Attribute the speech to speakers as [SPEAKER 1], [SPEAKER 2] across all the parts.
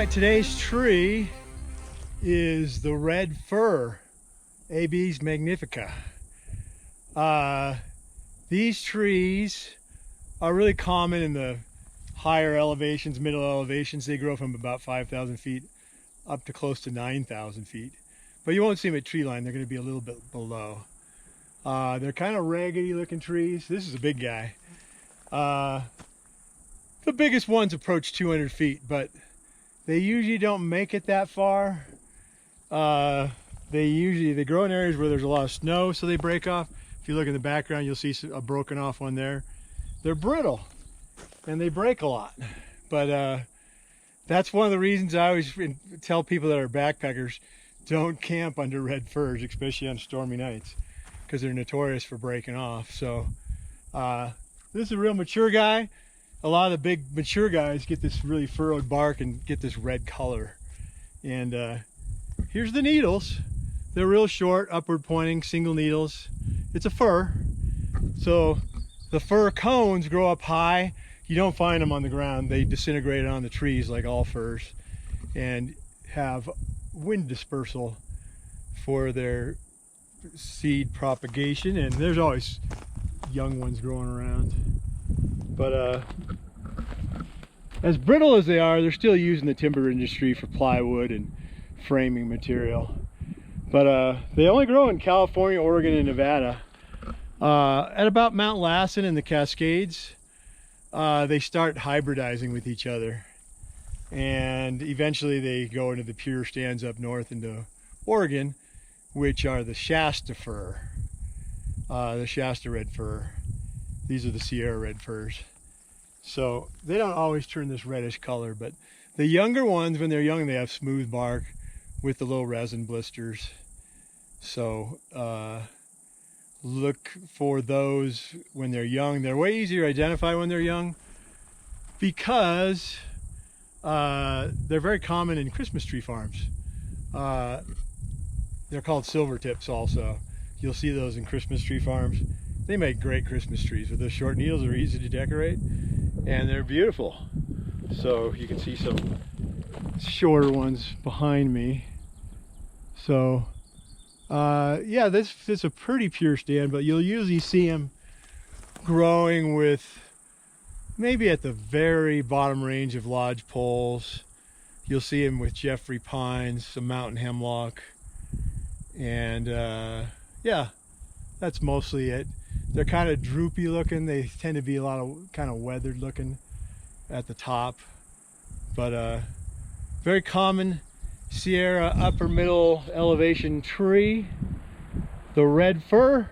[SPEAKER 1] right, today's tree is the Red Fir Abies magnifica. These trees are really common in the higher elevations, middle elevations. They grow from about 5,000 feet up to close to 9,000 feet. But you won't see them at tree line. They're going to be a little bit below. They're kind of raggedy looking trees. This is a big guy. The biggest ones approach 200 feet, but they usually don't make it that far. They grow in areas where there's a lot of snow, so they break off. If you look in the background, you'll see a broken off one there. They're brittle and they break a lot. But that's one of the reasons I always tell people that are backpackers, don't camp under red firs, especially on stormy nights, because they're notorious for breaking off. So this is a real mature guy. A lot of the big mature guys get this really furrowed bark and get this red color. And here's the needles. They're real short, upward pointing, single needles. It's a fir. So the fir cones grow up high. You don't find them on the ground. They disintegrate on the trees like all firs and have wind dispersal for their seed propagation. And there's always young ones growing around. But as brittle as they are, they're still used in the timber industry for plywood and framing material. But they only grow in California, Oregon, and Nevada. At about Mount Lassen in the Cascades, they start hybridizing with each other. And eventually they go into the pure stands up north into Oregon, which are the Shasta fir, the Shasta Red Fir. These are the Sierra Red Firs. So they don't always turn this reddish color, but the younger ones, when they're young, they have smooth bark with the little resin blisters. So look for those when they're young. They're way easier to identify when they're young because they're very common in Christmas tree farms. They're called silver tips also. You'll see those in Christmas tree farms. They make great Christmas trees with those short needles. They're easy to decorate and they're beautiful. So you can see some shorter ones behind me. So yeah, this is a pretty pure stand, but you'll usually see them growing with maybe at the very bottom range of lodge poles. You'll see them with Jeffrey pines, some mountain hemlock, and yeah, that's mostly it. They're kind of droopy looking. They tend to be a lot of kind of weathered looking at the top, but very common Sierra upper middle elevation tree, the Red Fir.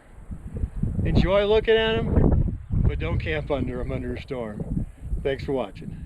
[SPEAKER 1] Enjoy looking at them, but don't camp under them under a storm. Thanks for watching.